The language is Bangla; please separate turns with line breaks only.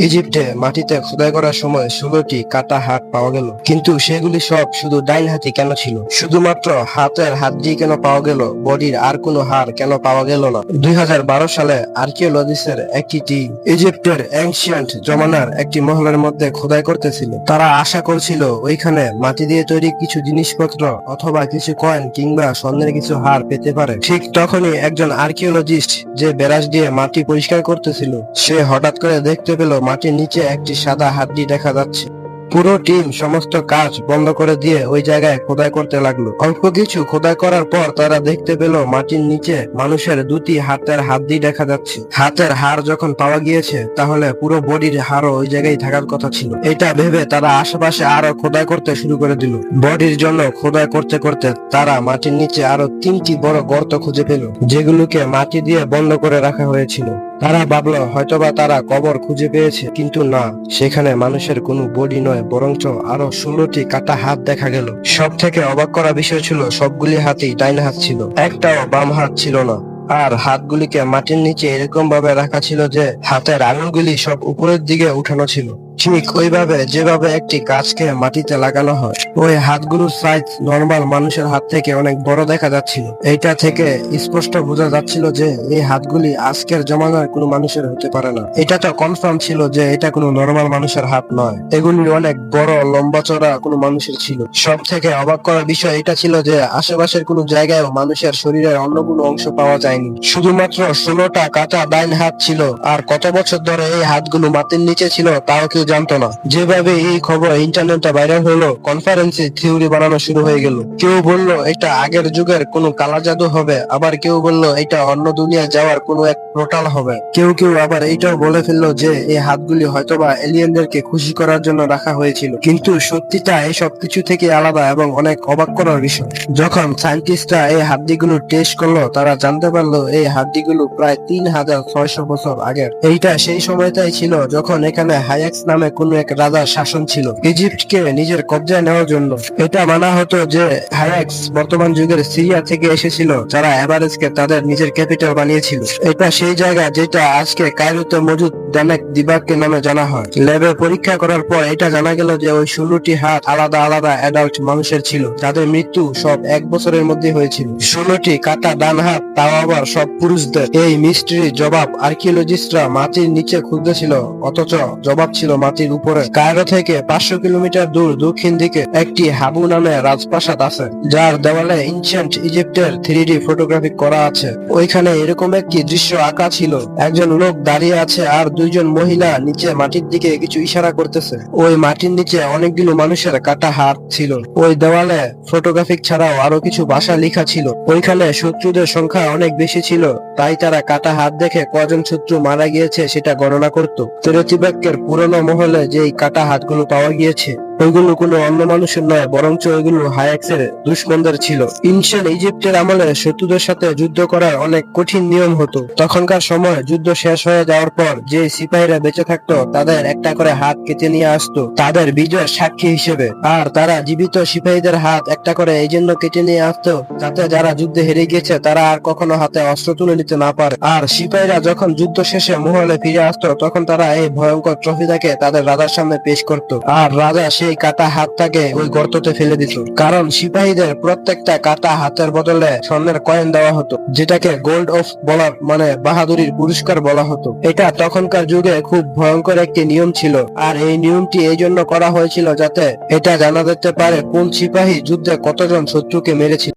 ইজিপ্টে মাটিতে খোদাই করার সময় 16টি কাটা হাত পাওয়া গেল, কিন্তু সেগুলি সব শুধু ডাইন হাতি কেন ছিল? শুধুমাত্র হাতের হাড্ডি কেন পাওয়া গেল? বডির আর কোনো হাড় কেন পাওয়া গেল না? 2012 সালে আর্কিওলজিস্টের একটি টিম ইজিপ্টের এনশিয়েন্ট জমানার একটি মহলের মধ্যে খোদাই করতেছিল। তারা আশা করছিল ওইখানে মাটি দিয়ে তৈরি কিছু জিনিসপত্র অথবা কিছু কয়েন কিংবা স্বর্ণের কিছু হাড় পেতে পারে। ঠিক তখনই একজন আর্কিওলজিস্ট যে ব্রাশ দিয়ে মাটি পরিষ্কার করতেছিল, সে হঠাৎ করে দেখতে পেল মাটির নিচে একটি সাদা হাড্ডি দেখা যাচ্ছে। পুরো টিম সমস্ত কাজ বন্ধ করে দিয়ে ওই জায়গায় খোদাই করতে লাগলো। অল্প কিছু খোদাই করার পর তারা দেখতে পেল মাটির নিচে মানুষের দুটি হাতের হাড্ডি দেখা যাচ্ছে। হাতের হাড় যখন পাওয়া গিয়েছে, তাহলে পুরো বডির হাড়ও ওই জায়গায় থাকার কথা ছিল। এটা ভেবে তারা আশেপাশে আরো খোদাই করতে শুরু করে দিল। বডির জন্য খোদাই করতে করতে তারা মাটির নিচে আরো 3টি বড় গর্ত খুঁজে পেল, যেগুলোকে মাটি দিয়ে বন্ধ করে রাখা হয়েছিল। তারা ভাবলো হয়তোবা তারা কবর খুঁজে পেয়েছে, কিন্তু না, সেখানে মানুষের কোনো বডি নয়, বরঞ্চ আরো 16টি কাটা হাত দেখা গেল। সব থেকে অবাক করা বিষয় ছিল, সবগুলি হাতেই ডাইন হাত ছিল, একটাও বাম হাত ছিল না। আর হাতগুলিকে মাটির নিচে এরকম ভাবে রাখা ছিল যে হাতের আঙুলগুলি সব উপরের দিকে উঠানো ছিল, ঠিক ওইভাবে যেভাবে একটি গাছকে মাটিতে লাগানো হয়। ওই হাতগুলোর সাইজ নরমাল মানুষের হাত থেকে অনেক বড় দেখা যাচ্ছিল। এইটা থেকে স্পষ্ট বোঝা যাচ্ছিল যে এই হাতগুলি আজকের জমানার কোনো মানুষের হতে পারে না। এটা তো কনফার্ম ছিল যে এটা কোনো নরমাল মানুষের হাত নয়, এগুলি অনেক বড় লম্বা চড়া কোনো মানুষের ছিল। সব থেকে অবাক করার বিষয় এটা ছিল যে আশেপাশের কোনো জায়গায় মানুষের শরীরের অন্য কোনো অংশ পাওয়া যায়নি, শুধুমাত্র 16টা কাটা ডাইন হাত ছিল। আর কত বছর ধরে এই হাতগুলো মাটির নিচে ছিল তাও কেউ জানতো না। যেভাবে এই খবর ইন্টারনেটে ভাইরাল হলো, কনফারেন্সে থিওরি বানানো শুরু হয়ে গেল। কেউ বলল এটা আগের যুগের কোনো কালা জাদু হবে, আবার কেউ বলল এটা অন্য দুনিয়ায় যাওয়ার কোনো এক পোর্টাল হবে। কেউ কেউ আবার এইটাও বলে ফেললো যে এই হাতগুলি হয়তোবা এলিয়েনদেরকে খুশি করার জন্য রাখা হয়েছিল। কিন্তু সত্যিটা এই সব কিছু থেকে আলাদা এবং অনেক অবাক করার বিষয়। যখন সায়েন্টিস্টরা এই হাড্ডিগুলো টেস্ট করলো, তারা জানতে পারলো এই হাড্ডিগুলো প্রায় 3600 বছর আগের। এইটা সেই সময়টাই ছিল যখন এখানে হায়াক্স নামে কোন এক রাজার শাসন ছিল ইজিপ্টকে নিজের কবজায় নেওয়ার জন্য। এটা মানা হতো যে হায়াক্স বর্তমান যুগের সিরিয়া থেকে এসেছিল, যারা এভারেস্টকে তাদের নিজের ক্যাপিটাল বানিয়েছিল। এটা সেই জায়গা যেটা আজকে কায়রোতে মজুদ দামেক দিবাকে নামে জানা হয়। ল্যাবে পরীক্ষা করার পর এটা জানা গেল যে ওই 16টি হাত আলাদা আলাদা অ্যাডাল্ট মানুষের ছিল, যাদের মৃত্যু সব 1 বছরের মধ্যে হয়েছিল। 16টি কাটা ডান হাত, তাও আবার সব পুরুষদের। এই মিস্ট্রির জবাব আর্কিওলজিস্টরা মাটির নিচে খুঁজতেছিল, অথচ জবাব ছিল মাটির উপরে। কায়রো থেকে 500 কিলোমিটার দূর দক্ষিণ দিকে একটি হাবু নামে রাজপ্রাসাদ আছে, যার দেওয়ালে এনশিয়েন্ট ইজিপ্টের 3D ফটোগ্রাফি করা আছে। ওইখানে এরকম একটি দৃশ্য আঁকা ছিল, একজন লোক দাঁড়িয়ে আছে আর 2জন মহিলা নিচে মাটির দিকে কিছু ইশারা করতেছে। ওই মাটির নিচে অনেকগুলো মানুষের কাটা হাত ছিল। ওই দেওয়ালে ফটোগ্রাফিক ছাড়াও আরো কিছু ভাষা লেখা ছিল। ওইখানে শত্রুদের সংখ্যা অনেক বেশি ছিল, তাই তারা কাটা হাত দেখে কজন শত্রু মারা গিয়েছে সেটা গণনা করত। তেরতিবাক্যের পুরনো মহলে যেই কাটা হাতগুলো পাওয়া গিয়েছে, ওইগুলো কোনো অন্য মানুষের নয়, বরঞ্চ ওইগুলো হায়াক্সের দুশ্মনদের ছিল। এনশিয়েন্ট ইজিপ্টের আমলে শত্রুদের সাথে যুদ্ধ করার অনেক কঠিন নিয়ম হতো। তখনকার সময় যুদ্ধ শেষ হয়ে যাওয়ার পর যে সিপাহীরা বেঁচে থাকতো, তাদের একটা করে হাত কেটে নিয়ে আসতো তাদের বিজয়ের সাক্ষী হিসেবে। আর তারা জীবিত সিপাহীদের হাত একটা করে এই জন্য কেটে নিয়ে আসতো, যাতে যারা যুদ্ধে হেরে গিয়েছে তারা আর কখনো হাতে অস্ত্র তুলে নিতে না পারে। আর সিপাহীরা যখন যুদ্ধ শেষে মহলে ফিরে আসতো, তখন তারা এই ভয়ঙ্কর ট্রফিটাকে তাদের রাজার সামনে পেশ করত। আর রাজা সেই কাটা হাতটাকে ওই গর্ততে ফেলে দিত, কারণ সিপাহীদের প্রত্যেকটা কাটা হাতের বদলে স্বর্ণের কয়েন দেওয়া হতো, যেটাকে গোল্ড অফ বলা মানে বাহাদুরির পুরস্কার বলা হতো। এটা তখনকার যুগে খুব ভয়ঙ্কর একটি নিয়ম ছিল। আর এই নিয়মটি এই জন্য করা হয়েছিল যাতে এটা জানা যেতে পারে কোন সিপাহী যুদ্ধে কতজন শত্রুকে মেরেছিল।